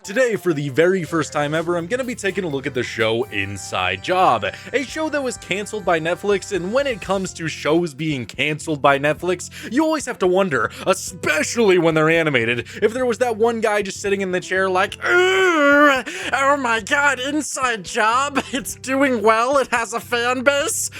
Today, for the very first time ever, I'm gonna be taking a look at the show Inside Job, a show that was canceled by Netflix. And when it comes to shows being canceled by Netflix, you always have to wonder, especially when they're animated, if there was that one guy just sitting in the chair like, oh my god, Inside Job, it's doing well, it has a fan base,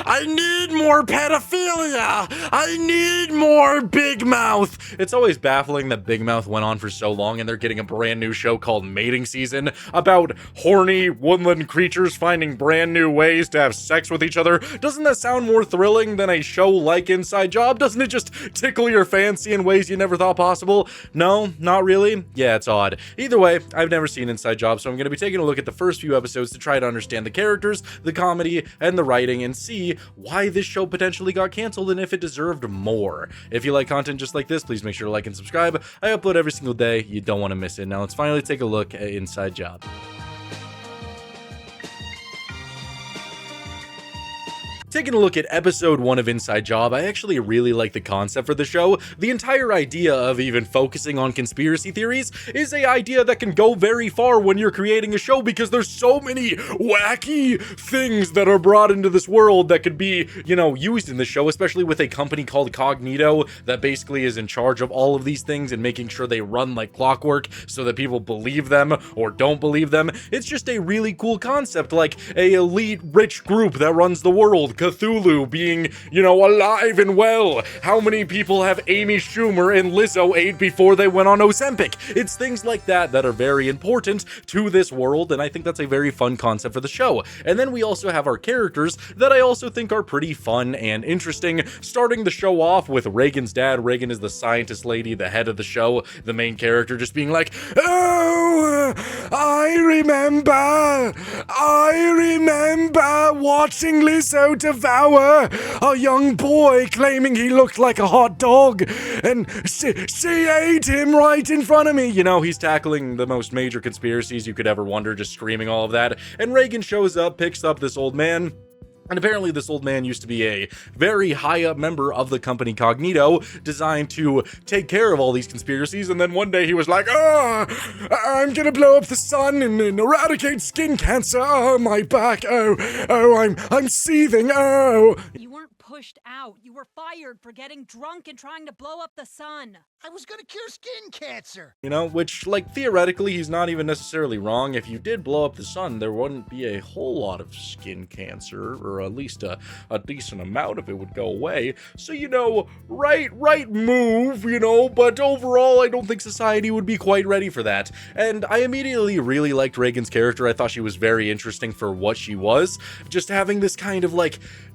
I need more pedophilia, I need more Big Mouth. It's always baffling that Big Mouth went on for so long and they're getting a brand new show called Mating Season about horny woodland creatures finding brand new ways to have sex with each other. Doesn't that sound more thrilling than a show like Inside Job? Doesn't it just tickle your fancy in ways you never thought possible? No, not really? Yeah, it's odd. Either way, I've never seen Inside Job, so I'm going to be taking a look at the first few episodes to try to understand the characters, the comedy, and the writing, and see why this show potentially got canceled and if it deserved more. If you like content just like this, please make sure to like and subscribe. I upload every single day. You don't want to miss it. Now let's finally take a look at Inside Job. Taking a look at episode 1 of Inside Job, I actually really like the concept for the show. The entire idea of even focusing on conspiracy theories is an idea that can go very far when you're creating a show, because there's so many wacky things that are brought into this world that could be, used in the show, especially with a company called Cognito that basically is in charge of all of these things and making sure they run like clockwork so that people believe them or don't believe them. It's just a really cool concept, like a elite rich group that runs the world. Cthulhu being, alive and well. How many people have Amy Schumer and Lizzo ate before they went on Ozempic? It's things like that that are very important to this world, and I think that's a very fun concept for the show. And then we also have our characters that I also think are pretty fun and interesting, starting the show off with Reagan's dad. Reagan is the scientist lady, the head of the show, the main character just being like, oh, I remember watching Lizzo devour a young boy claiming he looked like a hot dog, and she ate him right in front of me. He's tackling the most major conspiracies you could ever wonder, just screaming all of that. And Reagan shows up, picks up this old man. And apparently this old man used to be a very high-up member of the company Cognito, designed to take care of all these conspiracies, and then one day he was like, I'm gonna blow up the sun and eradicate skin cancer, my back, I'm seething, You weren't pushed out, you were fired for getting drunk and trying to blow up the sun. I was gonna cure skin cancer. Which, theoretically, he's not even necessarily wrong. If you did blow up the sun, there wouldn't be a whole lot of skin cancer, or at least a decent amount of it would go away. So, right move, but overall, I don't think society would be quite ready for that. And I immediately really liked Reagan's character. I thought she was very interesting for what she was. Just having this kind of,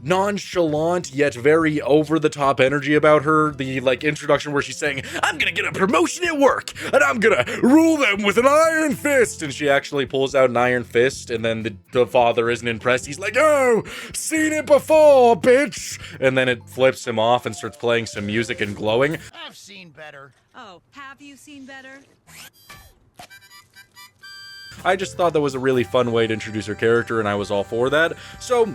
nonchalant, yet very over-the-top energy about her. The, introduction where she's saying, I'm gonna get a promotion at work, and I'm gonna rule them with an iron fist, and she actually pulls out an iron fist, and then the father isn't impressed. He's like, oh, seen it before, bitch, and then it flips him off and starts playing some music and glowing. I've seen better. Oh, have you seen better? I just thought that was a really fun way to introduce her character, and I was all for that. So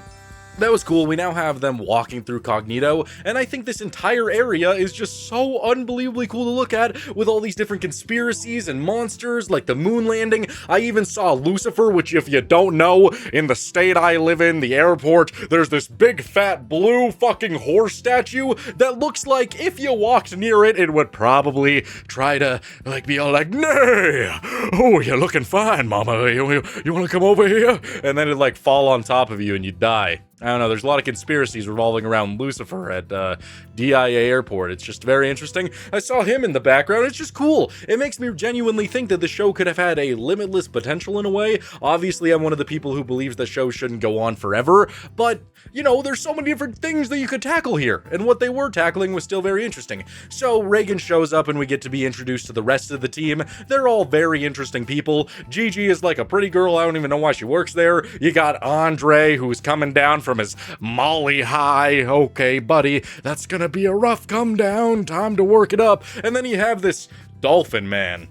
that was cool. We now have them walking through Cognito, and I think this entire area is just so unbelievably cool to look at, with all these different conspiracies and monsters, like the moon landing. I even saw Lucifer, which, if you don't know, in the state I live in, the airport, there's this big fat blue fucking horse statue that looks like if you walked near it, it would probably try to, be all like, nay, oh, you're looking fine, mama, you want to come over here? And then it'd, fall on top of you and you die. I don't know, there's a lot of conspiracies revolving around Lucifer at DIA Airport. It's just very interesting. I saw him in the background. It's just cool. It makes me genuinely think that the show could have had a limitless potential in a way. Obviously, I'm one of the people who believes the show shouldn't go on forever, but, there's so many different things that you could tackle here, and what they were tackling was still very interesting. So Reagan shows up, and we get to be introduced to the rest of the team. They're all very interesting people. Gigi is like a pretty girl. I don't even know why she works there. You got Andre, who's coming down from his Molly high. Okay, buddy, that's gonna be a rough come down. Time to work it up. And then you have this dolphin man.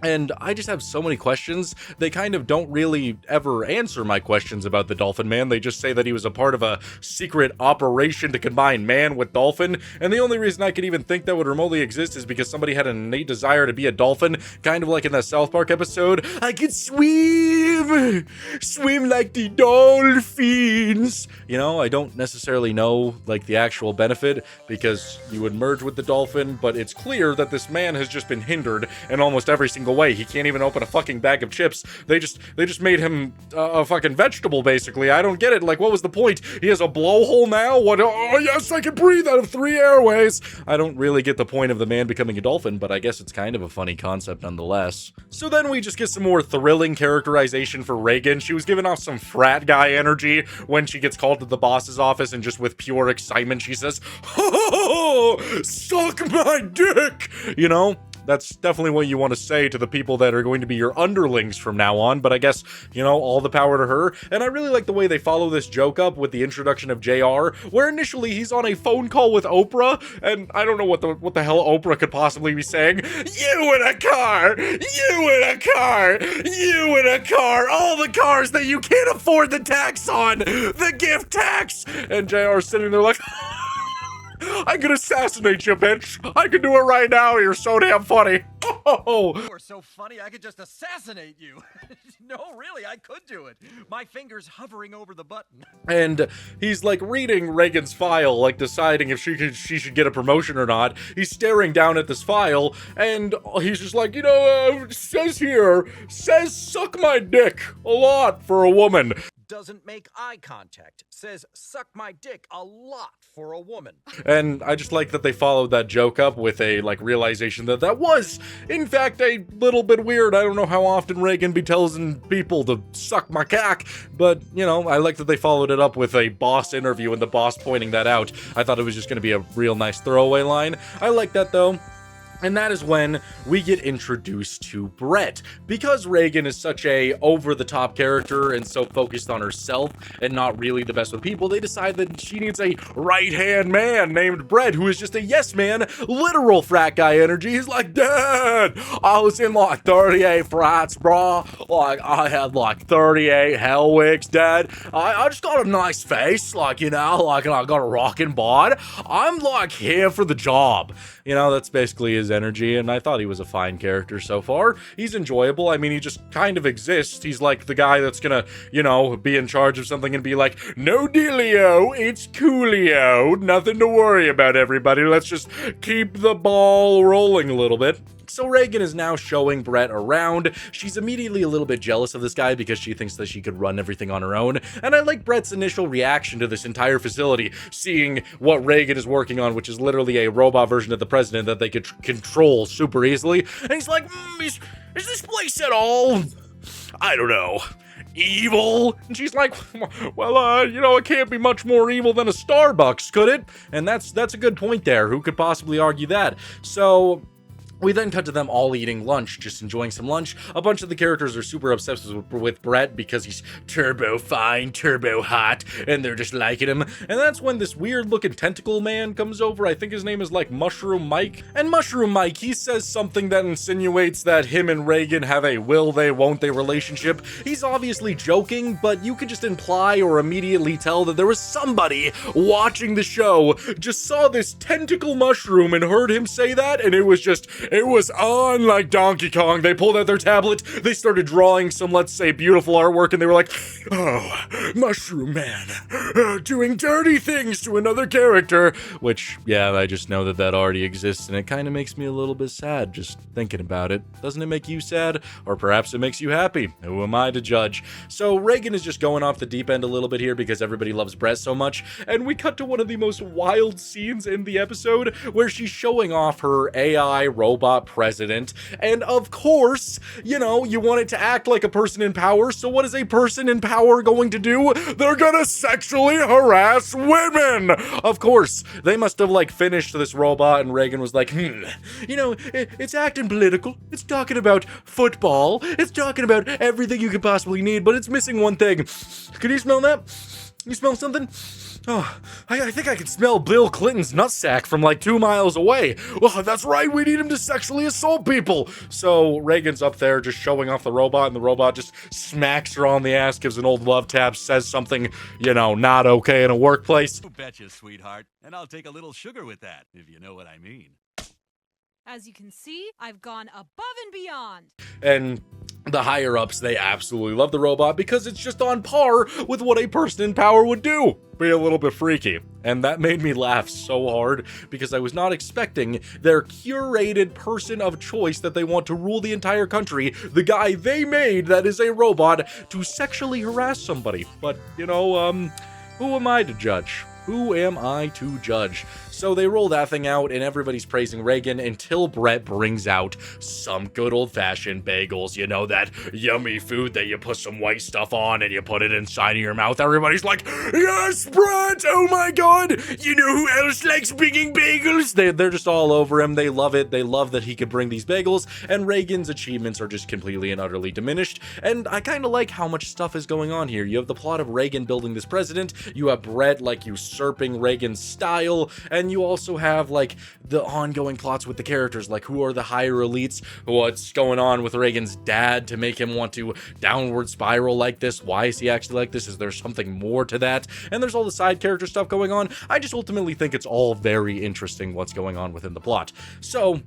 And I just have so many questions. They kind of don't really ever answer my questions about the Dolphin Man. They just say that he was a part of a secret operation to combine man with dolphin. And the only reason I could even think that would remotely exist is because somebody had an innate desire to be a dolphin, kind of like in that South Park episode. I could swim! Swim like the dolphins! You know, I don't necessarily know, like, the actual benefit, because you would merge with the dolphin, but it's clear that this man has just been hindered in almost every single way. He can't even open a fucking bag of chips. They just made him a fucking vegetable, basically. I don't get it. Like, what was the point? He has a blowhole now? What? Oh, yes, I can breathe out of 3 airways. I don't really get the point of the man becoming a dolphin, but I guess it's kind of a funny concept nonetheless. So then we just get some more thrilling characterization for Reagan. She was giving off some frat guy energy when she gets called to the boss's office, and just with pure excitement, she says, "Oh, suck my dick!" You know? That's definitely what you want to say to the people that are going to be your underlings from now on, but I guess, you know, all the power to her. And I really like the way they follow this joke up with the introduction of JR, where initially he's on a phone call with Oprah, and I don't know what the hell Oprah could possibly be saying. You in a car! You in a car! You in a car! All the cars that you can't afford the tax on! The gift tax! And JR's sitting there like, I could assassinate you, bitch. I could do it right now. You're so damn funny. Oh. You are so funny, I could just assassinate you. No, really, I could do it. My finger's hovering over the button. And he's like reading Reagan's file, like deciding if she should get a promotion or not. He's staring down at this file, and he's just like, you know, says suck my dick a lot for a woman. Doesn't make eye contact. Says suck my dick a lot for a woman. And I just like that they followed that joke up with a like realization that that was in fact a little bit weird. I don't know how often Reagan be telling people to suck my cock, but you know, I like that they followed it up with a boss interview and the boss pointing that out. I thought it was just going to be a real nice throwaway line. I like that though. And that is when we get introduced to Brett. Because Reagan is such a over-the-top character and so focused on herself and not really the best with people, they decide that she needs a right-hand man named Brett, who is just a yes man, literal frat guy energy. He's like, Dad, I was in like 38 frats, bro. Like, I had like 38 hell wigs, Dad. I just got a nice face, like, you know, like, and I got a rockin' bod. I'm like here for the job. You know, that's basically his energy, and I thought he was a fine character so far. He's enjoyable. I mean, he just kind of exists. He's like the guy that's gonna, you know, be in charge of something and be like, no dealio, it's coolio. Nothing to worry about, everybody. Let's just keep the ball rolling a little bit. So Reagan is now showing Brett around. She's immediately a little bit jealous of this guy because she thinks that she could run everything on her own. And I like Brett's initial reaction to this entire facility, seeing what Reagan is working on, which is literally a robot version of the president that they could control super easily. And he's like, is this place at all, I don't know, evil? And she's like, well, you know, it can't be much more evil than a Starbucks, could it? And that's a good point there. Who could possibly argue that? So we then cut to them all eating lunch, just enjoying some lunch. A bunch of the characters are super obsessed with Brett because he's turbo fine, turbo hot, and they're just liking him. And that's when this weird looking tentacle man comes over. I think his name is like Mushroom Mike. And Mushroom Mike, he says something that insinuates that him and Reagan have a will they, won't they relationship. He's obviously joking, but you could just imply or immediately tell that there was somebody watching the show, just saw this tentacle mushroom and heard him say that, and it was on like Donkey Kong. They pulled out their tablet, they started drawing some, let's say, beautiful artwork, and they were like, oh, Mushroom Man, doing dirty things to another character. Which, yeah, I just know that that already exists, and it kind of makes me a little bit sad just thinking about it. Doesn't it make you sad? Or perhaps it makes you happy? Who am I to judge? So Reagan is just going off the deep end a little bit here because everybody loves Brett so much, and we cut to one of the most wild scenes in the episode where she's showing off her AI robot president, and of course, you know, you want it to act like a person in power, so what is a person in power going to do? They're gonna sexually harass women! Of course, they must have like finished this robot, and Reagan was like, you know, it's acting political, it's talking about football, it's talking about everything you could possibly need, but it's missing one thing. Can you smell that? You smell something? Oh, I think I can smell Bill Clinton's nutsack from like 2 miles away. Well, that's right, we need him to sexually assault people. So Reagan's up there just showing off the robot, and the robot just smacks her on the ass, gives an old love tap, says something, you know, not okay in a workplace. You betcha, sweetheart. And I'll take a little sugar with that, if you know what I mean. As you can see, I've gone above and beyond. And the higher-ups, they absolutely love the robot because it's just on par with what a person in power would do. Be a little bit freaky. And that made me laugh so hard because I was not expecting their curated person of choice that they want to rule the entire country, the guy they made that is a robot, to sexually harass somebody. But, you know, who am I to judge? Who am I to judge? So they roll that thing out, and everybody's praising Reagan until Brett brings out some good old-fashioned bagels. You know, that yummy food that you put some white stuff on and you put it inside of your mouth. Everybody's like, yes, Brett! Oh my god! You know who else likes bringing bagels? They're just all over him. They love it. They love that he could bring these bagels, and Reagan's achievements are just completely and utterly diminished. And I kind of like how much stuff is going on here. You have the plot of Reagan building this president. You have Brett, like, usurping Reagan's style, and you also have, like, the ongoing plots with the characters, like who are the higher elites, what's going on with Reagan's dad to make him want to downward spiral like this, why is he actually like this, is there something more to that, and there's all the side character stuff going on. I just ultimately think it's all very interesting what's going on within the plot. So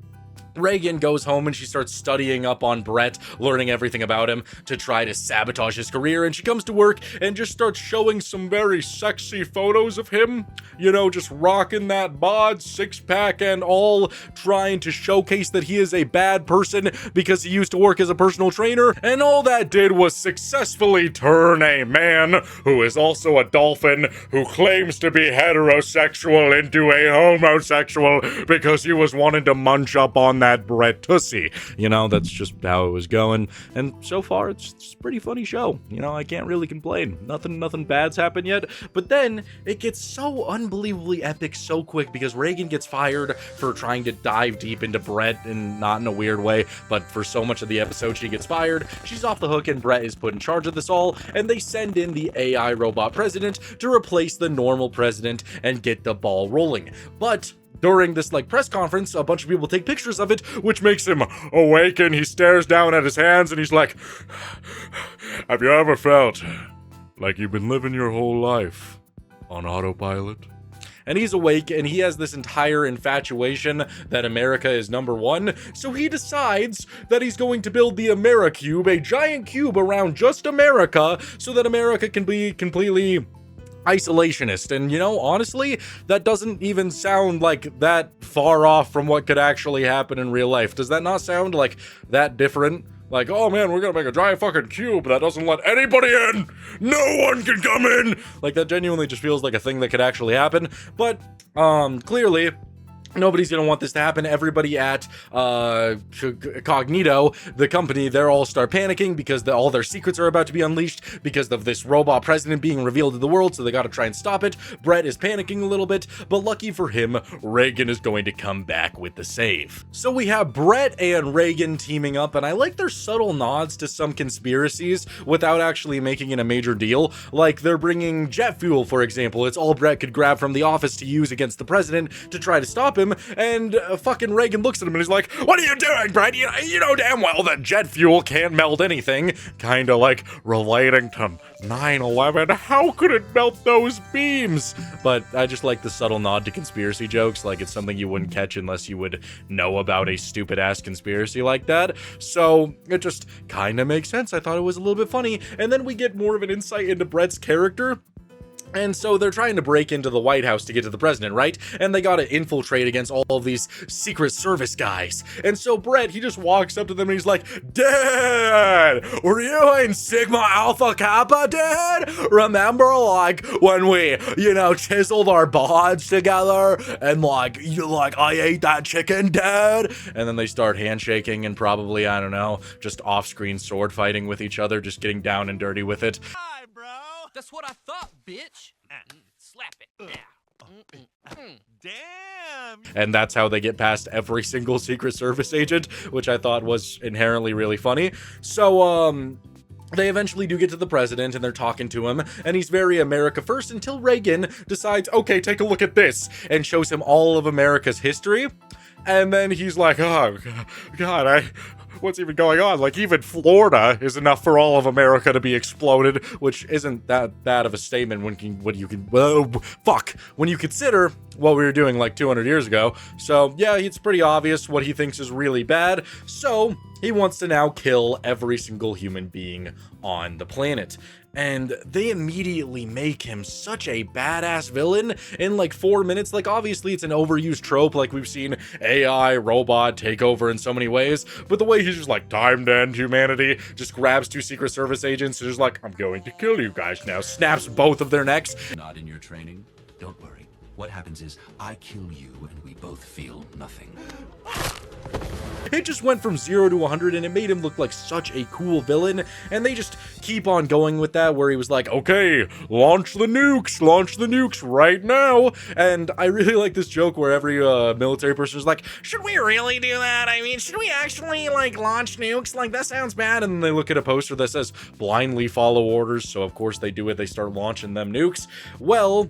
Reagan goes home and she starts studying up on Brett, learning everything about him to try to sabotage his career, and she comes to work and just starts showing some very sexy photos of him, you know, just rocking that bod, six-pack and all, trying to showcase that he is a bad person because he used to work as a personal trainer, and all that did was successfully turn a man who is also a dolphin who claims to be heterosexual into a homosexual because he was wanting to munch up on that Brett Tussie. You know, that's just how it was going. And so far, it's a pretty funny show. You know, I can't really complain. Nothing bad's happened yet. But then it gets so unbelievably epic so quick because Reagan gets fired for trying to dive deep into Brett, and not in a weird way, but for so much of the episode she gets fired. She's off the hook and Brett is put in charge of this all, and they send in the AI robot president to replace the normal president and get the ball rolling. But during this, like, press conference, a bunch of people take pictures of it, which makes him awaken. He stares down at his hands and he's like, have you ever felt like you've been living your whole life on autopilot? And he's awake, and he has this entire infatuation that America is number one, so he decides that he's going to build the AmeriCube, a giant cube around just America, so that America can be completely isolationist. And, you know, honestly, that doesn't even sound like that far off from what could actually happen in real life. Does that not sound like that different? Like, oh man, we're gonna make a giant fucking cube that doesn't let anybody in! No one can come in! Like, that genuinely just feels like a thing that could actually happen. But, clearly, nobody's gonna want this to happen. Everybody at Cognito, the company, they're all start panicking because all their secrets are about to be unleashed because of this robot president being revealed to the world, so they gotta try and stop it. Brett is panicking a little bit, but lucky for him, Reagan is going to come back with the save. So we have Brett and Reagan teaming up, and I like their subtle nods to some conspiracies without actually making it a major deal. Like, they're bringing jet fuel, for example. It's all Brett could grab from the office to use against the president to try to stop him. And fucking Reagan looks at him and he's like, what are you doing, Brett? You know damn well that jet fuel can't melt anything. Kinda like relating to 9/11. How could it melt those beams? But I just like the subtle nod to conspiracy jokes. Like, it's something you wouldn't catch unless you would know about a stupid ass conspiracy like that. So it just kinda makes sense. I thought it was a little bit funny. And then we get more of an insight into Brett's character. And so they're trying to break into the White House to get to the president, right? And they gotta infiltrate against all of these Secret Service guys. And so Brett, he just walks up to them and he's like, Dad, were you in Sigma Alpha Kappa, Dad? Remember, like, when we, you know, chiseled our bods together and, like, I ate that chicken, Dad? And then they start handshaking and probably, I don't know, just off-screen sword fighting with each other, just getting down and dirty with it. Hi, bro. That's what I thought, bitch. Slap it. Damn. And that's how they get past every single Secret Service agent, which I thought was inherently really funny. So, They eventually do get to the president and they're talking to him, and he's very America first until Reagan decides, okay, take a look at this, and shows him all of America's history. And then he's like, oh, God, what's even going on? Like, even Florida is enough for all of America to be exploded, which isn't that bad of a statement when you consider what we were doing like 200 years ago. So yeah, it's pretty obvious what he thinks is really bad. So he wants to now kill every single human being on the planet. And they immediately make him such a badass villain in like 4 minutes. Like, obviously it's an overused trope, like we've seen AI, robot take over in so many ways, but the way he's just like, time to end humanity, just grabs 2 Secret Service agents and is like, I'm going to kill you guys now, snaps both of their necks. Not in your training? Don't worry. What happens is I kill you and we both feel nothing. It just went from 0 to 100 and it made him look like such a cool villain, and they just keep on going with that where he was like, okay, launch the nukes right now. And I really like this joke where every military person is like, should we really do that? I mean, should we actually like launch nukes? Like, that sounds bad. And then they look at a poster that says blindly follow orders, so of course they do it. They start launching them nukes. Well,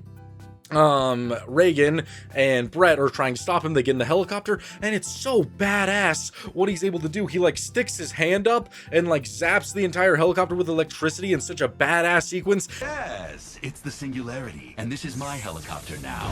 Reagan and Brett are trying to stop him. They get in the helicopter, and it's so badass what he's able to do. He like sticks his hand up and like zaps the entire helicopter with electricity in such a badass sequence. Yes, it's the singularity, and this is my helicopter now.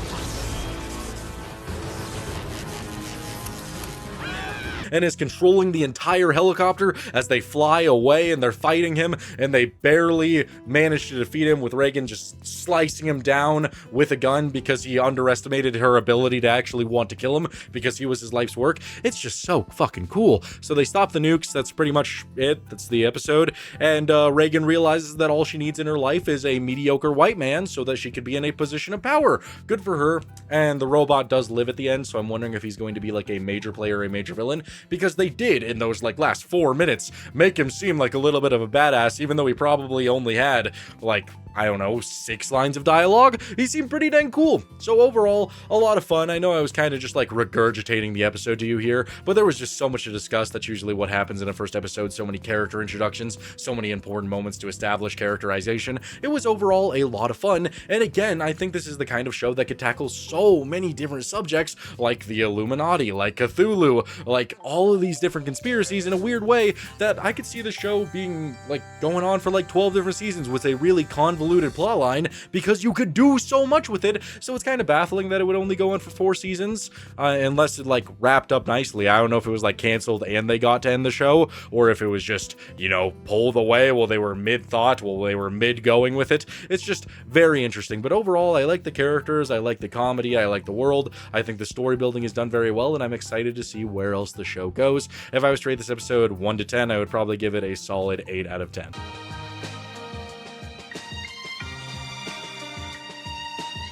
And is controlling the entire helicopter as they fly away, and they're fighting him, and they barely manage to defeat him, with Reagan just slicing him down with a gun because he underestimated her ability to actually want to kill him because he was his life's work. It's just so fucking cool. So they stop the nukes. That's pretty much it. That's the episode. And Reagan realizes that all she needs in her life is a mediocre white man so that she could be in a position of power. Good for her. And the robot does live at the end, so I'm wondering if he's going to be like a major player or a major villain, because they did in those like last 4 minutes make him seem like a little bit of a badass, even though he probably only had like, I don't know, 6 lines of dialogue. He seemed pretty dang cool. So overall, a lot of fun. I know I was kind of just like regurgitating the episode to you here, but there was just so much to discuss. That's usually what happens in a first episode. So many character introductions, so many important moments to establish characterization. It was overall a lot of fun. And again, I think this is the kind of show that could tackle so many different subjects, like the Illuminati, like Cthulhu, like all of these different conspiracies in a weird way, that I could see the show being like going on for like 12 different seasons with a really convoluted plotline, because you could do so much with it. So it's kind of baffling that it would only go on for 4 seasons, unless it like wrapped up nicely. I don't know if it was like canceled and they got to end the show, or if it was just, you know, pulled away while they were mid-thought, while they were mid-going with it. It's just very interesting. But overall, I like the characters, I like the comedy, I like the world. I think the story building is done very well, and I'm excited to see where else the show goes. If I was to rate this episode 1 to 10, I would probably give it a solid 8 out of 10.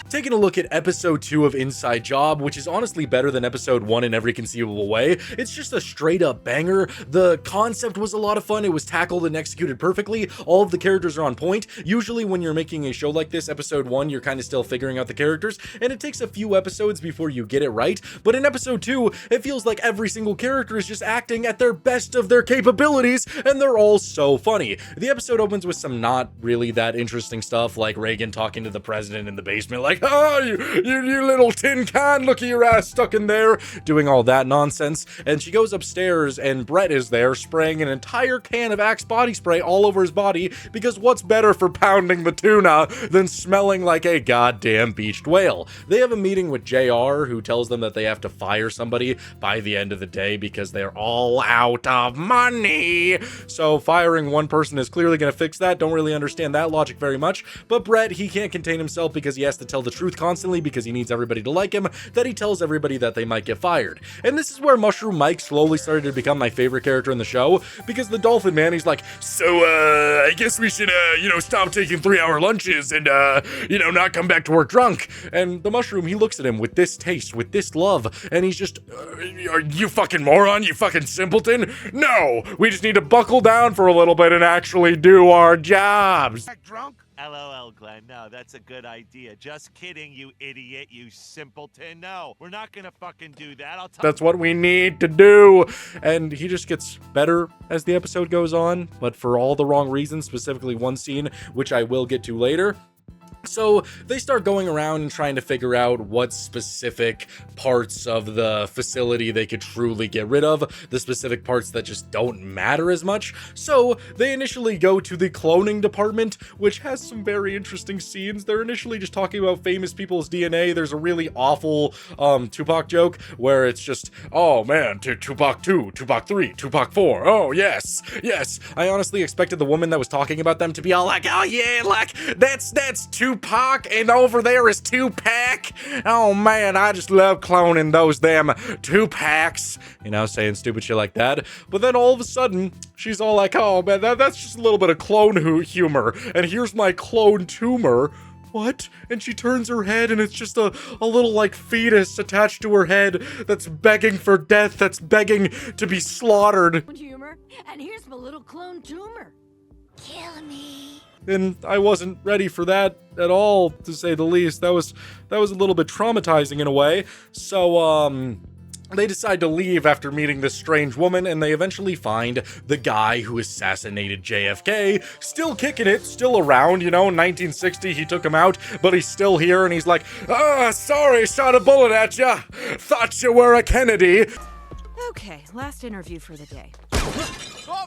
Taking a look at episode 2 of Inside Job, which is honestly better than episode 1 in every conceivable way. It's just a straight up banger. The concept was a lot of fun. It was tackled and executed perfectly. All of the characters are on point. Usually when you're making a show like this, episode 1, you're kind of still figuring out the characters, and it takes a few episodes before you get it right. But in episode 2, it feels like every single character is just acting at their best of their capabilities, and they're all so funny. The episode opens with some not really that interesting stuff, like Reagan talking to the president in the basement, like, oh, you little tin can, look at your ass stuck in there, doing all that nonsense. And she goes upstairs and Brett is there spraying an entire can of Axe body spray all over his body, because what's better for pounding the tuna than smelling like a goddamn beached whale? They have a meeting with JR, who tells them that they have to fire somebody by the end of the day because they're all out of money. So firing one person is clearly going to fix that. Don't really understand that logic very much. But Brett, he can't contain himself because he has to tell the truth constantly, because he needs everybody to like him, that he tells everybody that they might get fired. And this is where Mushroom Mike slowly started to become my favorite character in the show, because the Dolphin Man, he's like, so I guess we should stop taking 3-hour lunches and not come back to work drunk. And the Mushroom, he looks at him with this taste, with this love, and he's just, are you fucking moron, you fucking simpleton? No, we just need to buckle down for a little bit and actually do our jobs. Drunk? LOL, Glenn. No, that's a good idea. Just kidding, you idiot, you simpleton. No, we're not gonna fucking do that. I'll tell. That's what we need to do. And he just gets better as the episode goes on, but for all the wrong reasons, specifically one scene, which I will get to later. So they start going around and trying to figure out what specific parts of the facility they could truly get rid of, the specific parts that just don't matter as much. So they initially go to the cloning department, which has some very interesting scenes. They're initially just talking about famous people's DNA. There's a really awful Tupac joke where it's just, oh man, Tupac 2, Tupac 3, Tupac 4. Oh yes, yes. I honestly expected the woman that was talking about them to be all like, oh yeah, like that's Tupac, and over there is Tupac. Oh man, I just love cloning those damn Tupacs. You know, saying stupid shit like that. But then all of a sudden, she's all like, oh man, that's just a little bit of clone humor. And here's my clone tumor. What? And she turns her head and it's just a little like fetus attached to her head that's begging for death, that's begging to be slaughtered. Humor, and here's my little clone tumor. Kill me. And I wasn't ready for that at all, to say the least. That was a little bit traumatizing in a way. So, they decide to leave after meeting this strange woman, and they eventually find the guy who assassinated JFK, still kicking it, still around, you know, 1960 he took him out, but he's still here, and he's like, sorry, shot a bullet at ya, thought you were a Kennedy. Okay, last interview for the day. Oh,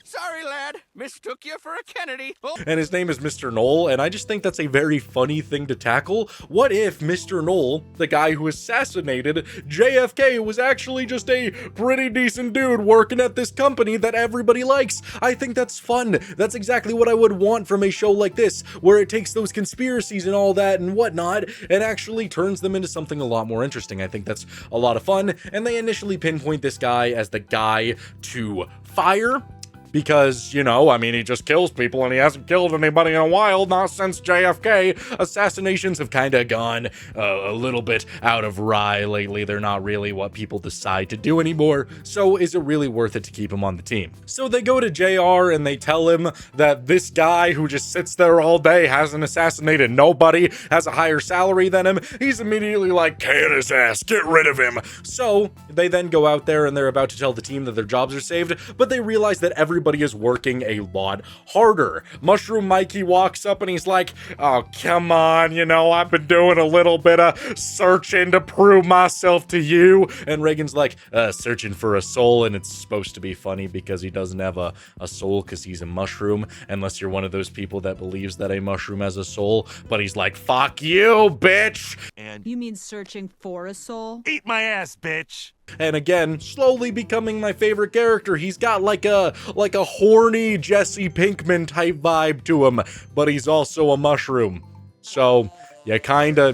sorry, lad. Mistook you for a Kennedy. Oh. And his name is Mr. Knoll, and I just think that's a very funny thing to tackle. What if Mr. Knoll, the guy who assassinated JFK, was actually just a pretty decent dude working at this company that everybody likes? I think that's fun. That's exactly what I would want from a show like this, where it takes those conspiracies and all that and whatnot and actually turns them into something a lot more interesting. I think that's a lot of fun, and they initially pinpoint this guy as the guy to fire. Because, you know, I mean, he just kills people and he hasn't killed anybody in a while, not since JFK. Assassinations have kind of gone a little bit out of rye lately. They're not really what people decide to do anymore. So is it really worth it to keep him on the team? So they go to JR and they tell him that this guy who just sits there all day hasn't assassinated nobody, has a higher salary than him. He's immediately like, can his ass, get rid of him. So they then go out there and they're about to tell the team that their jobs are saved, but they realize that everybody is working a lot harder. Mushroom Mikey walks up and he's like, oh, come on, you know, I've been doing a little bit of searching to prove myself to you. And Reagan's like, searching for a soul, and it's supposed to be funny because he doesn't have a soul because he's a mushroom, unless you're one of those people that believes that a mushroom has a soul. But he's like, fuck you, bitch! And You mean searching for a soul? eat my ass, bitch! And again, slowly becoming my favorite character. He's got like a horny Jesse Pinkman type vibe to him, but he's also a mushroom. So you kinda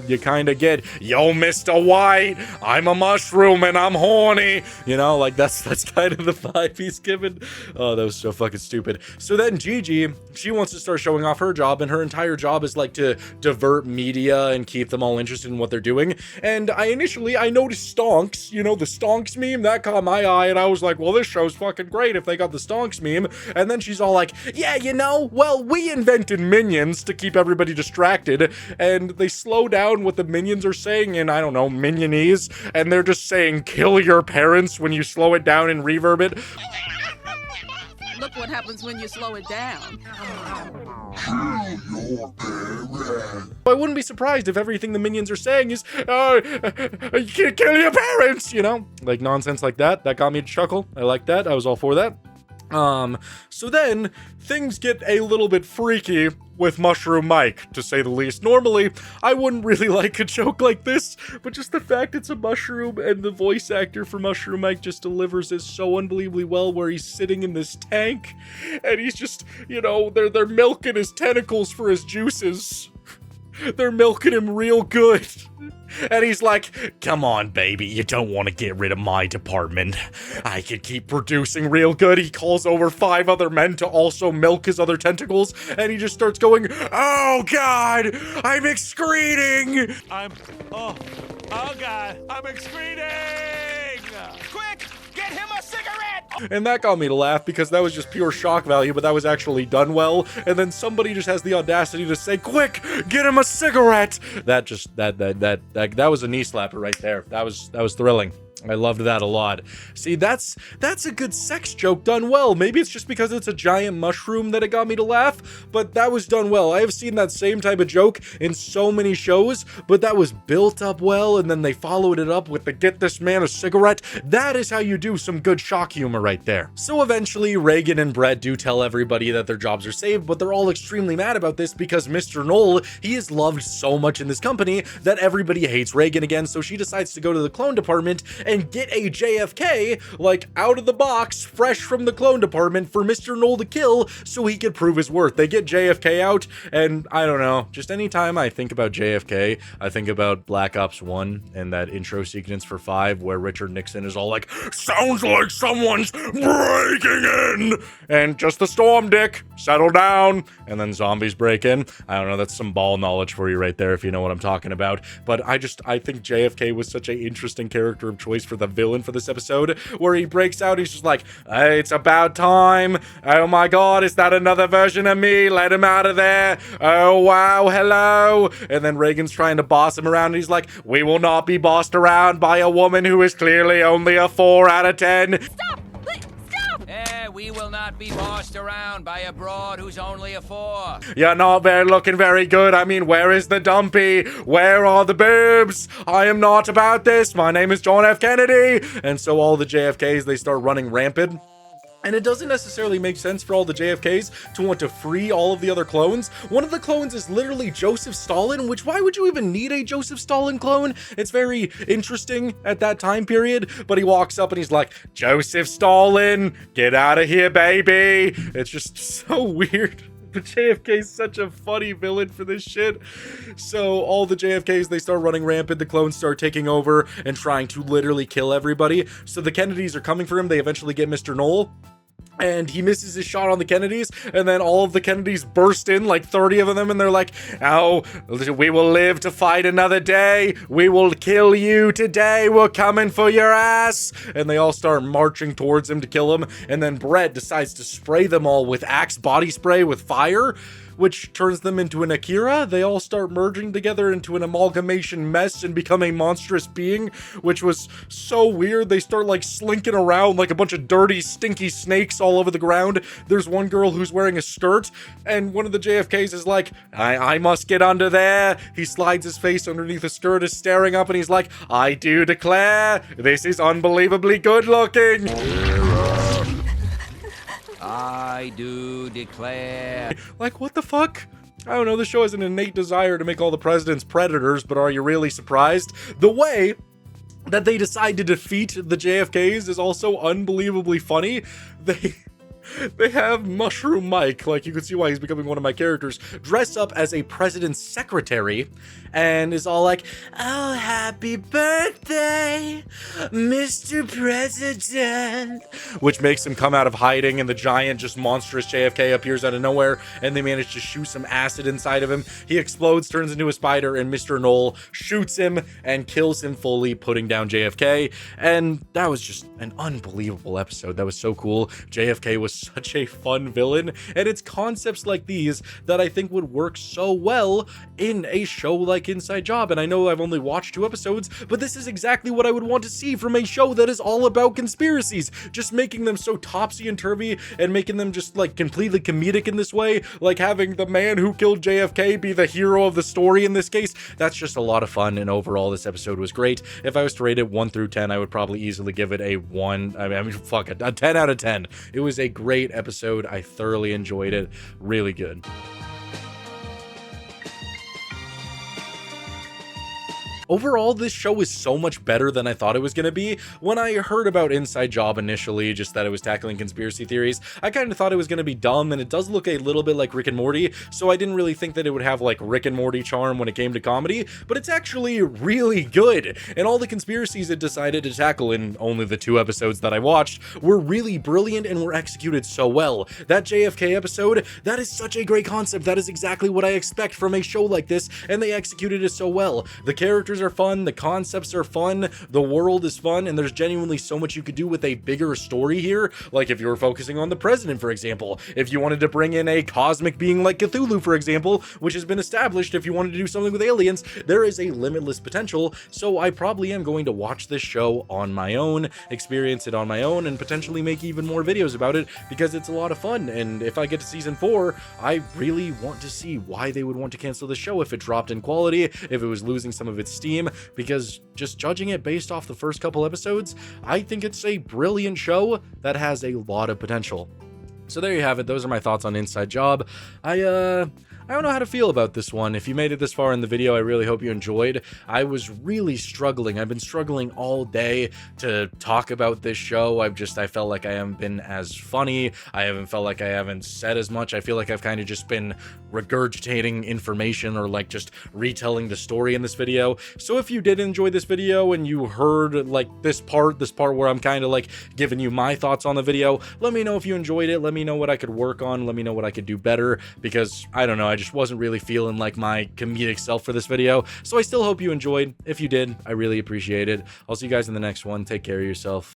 get, yo, Mr. White, I'm a mushroom and I'm horny. You know, like that's kind of the vibe he's given. Oh, that was so fucking stupid. So then Gigi, she wants to start showing off her job, and her entire job is like to divert media and keep them all interested in what they're doing. And I noticed stonks, you know, the stonks meme, that caught my eye, and I was like, well, this show's fucking great if they got the stonks meme. And then she's all like, yeah, you know, well, we invented minions to keep everybody distracted, and they slow down what the minions are saying in, I don't know, minionese, and they're just saying kill your parents when you slow it down and reverb it. Look what happens when you slow it down. I wouldn't be surprised if everything the minions are saying is, you can't kill your parents, you know? Like nonsense like that. That got me to chuckle. I like that. I was all for that. So then things get a little bit freaky with Mushroom Mike, to say the least. Normally, I wouldn't really like a joke like this, but just the fact it's a mushroom and the voice actor for Mushroom Mike just delivers it so unbelievably well, where he's sitting in this tank and he's just, you know, they're milking his tentacles for his juices. They're milking him real good. And he's like, come on, baby, you don't want to get rid of my department. I can keep producing real good. He calls over 5 other men to also milk his other tentacles, and he just starts going, oh, God, I'm excreting. Oh, God, I'm excreting! Quick, get him a cigarette! And that got me to laugh because that was just pure shock value, but that was actually done well. And then somebody just has the audacity to say, quick, get him a cigarette. That was a knee slapper right there. That was thrilling. I loved that a lot. See, that's a good sex joke done well. Maybe it's just because it's a giant mushroom that it got me to laugh, but that was done well. I have seen that same type of joke in so many shows, but that was built up well, and then they followed it up with the get this man a cigarette. That is how you do some good shock humor right there. So eventually, Reagan and Brett do tell everybody that their jobs are saved, but they're all extremely mad about this because Mr. Knoll, he is loved so much in this company that everybody hates Reagan again, so she decides to go to the clone department and get a JFK, like, out of the box, fresh from the clone department for Mr. Knoll to kill so he could prove his worth. They get JFK out, and I don't know, just anytime I think about JFK, I think about Black Ops 1 and that intro sequence for 5 where Richard Nixon is all like, sounds like someone's breaking in, and just the storm, Dick, settle down, and then zombies break in. I don't know, that's some ball knowledge for you right there if you know what I'm talking about, but I think JFK was such an interesting character of choice for the villain for this episode, where he breaks out, he's just like, hey, it's about time, oh my god, is that another version of me, let him out of there, oh wow, hello, and then Reagan's trying to boss him around, and he's like, we will not be bossed around by a woman who is clearly only a 4 out of 10. Stop! Stop! We will not be bossed around by a broad who's only a 4. You're not looking very good. I mean, where is the dumpy? Where are the boobs? I am not about this. My name is John F. Kennedy. And so all the JFKs, they start running rampant. And it doesn't necessarily make sense for all the JFKs to want to free all of the other clones. One of the clones is literally Joseph Stalin, which why would you even need a Joseph Stalin clone? It's very interesting at that time period, but he walks up and he's like, Joseph Stalin, get out of here, baby. It's just so weird. The JFK is such a funny villain for this shit. So all the JFKs, they start running rampant. The clones start taking over and trying to literally kill everybody. So the Kennedys are coming for him. They eventually get Mr. Knoll. And he misses his shot on the Kennedys, and then all of the Kennedys burst in, like 30 of them, and they're like, oh, we will live to fight another day, we will kill you today, we're coming for your ass, and they all start marching towards him to kill him, and then Brett decides to spray them all with Axe body spray with fire, which turns them into an Akira. They all start merging together into an amalgamation mess and become a monstrous being, which was so weird. They start like slinking around like a bunch of dirty, stinky snakes all over the ground. There's one girl who's wearing a skirt, and one of the JFKs is like, I must get under there. He slides his face underneath the skirt, is staring up, and he's like, I do declare, this is unbelievably good looking. I do declare. Like, what the fuck? I don't know, the show has an innate desire to make all the presidents predators, but are you really surprised? The way that they decide to defeat the JFKs is also unbelievably funny. They have Mushroom Mike, like you can see why he's becoming one of my characters, dress up as a president's secretary and is all like, oh, happy birthday, Mr. President, which makes him come out of hiding, and the giant, just monstrous JFK appears out of nowhere, and they manage to shoot some acid inside of him. He explodes, turns into a spider, and Mr. Knoll shoots him and kills him fully, putting down JFK, and that was just an unbelievable episode. That was so cool. JFK was such a fun villain, and it's concepts like these that I think would work so well in a show like Inside Job. And I know I've only watched 2 episodes, but this is exactly what I would want to see from a show that is all about conspiracies, just making them so topsy and turvy and making them just like completely comedic in this way, like having the man who killed JFK be the hero of the story in this case. That's just a lot of fun, and overall this episode was great. If I was to rate it 1 through 10, I would probably easily give it a 10 out of 10. It was a great episode. I thoroughly enjoyed it. Really good. Overall, this show is so much better than I thought it was going to be. When I heard about Inside Job initially, just that it was tackling conspiracy theories, I kind of thought it was going to be dumb, and it does look a little bit like Rick and Morty, so I didn't really think that it would have like Rick and Morty charm when it came to comedy, but it's actually really good, and all the conspiracies it decided to tackle in only the 2 episodes that I watched were really brilliant and were executed so well. That JFK episode, that is such a great concept. That is exactly what I expect from a show like this, and they executed it so well. The characters characters are fun, the concepts are fun, the world is fun, and there's genuinely so much you could do with a bigger story here. Like if you were focusing on the president, for example, if you wanted to bring in a cosmic being like Cthulhu, for example, which has been established, if you wanted to do something with aliens, there is a limitless potential. So I probably am going to watch this show on my own, experience it on my own, and potentially make even more videos about it because it's a lot of fun. And if I get to season 4, I really want to see why they would want to cancel the show if it dropped in quality, if it was losing some of its steam, because just judging it based off the first couple episodes, I think it's a brilliant show that has a lot of potential. So there you have it. Those are my thoughts on Inside Job. I don't know how to feel about this one. If you made it this far in the video, I really hope you enjoyed. I was really struggling. I've been struggling all day to talk about this show. I felt like I haven't been as funny. I haven't felt like I haven't said as much. I feel like I've kind of just been regurgitating information or like just retelling the story in this video. So if you did enjoy this video and you heard like this part where I'm kind of like giving you my thoughts on the video, let me know if you enjoyed it. Let me know what I could work on. Let me know what I could do better, because I don't know, I just wasn't really feeling like my comedic self for this video. So I still hope you enjoyed. If you did, I really appreciate it. I'll see you guys in the next one. Take care of yourself.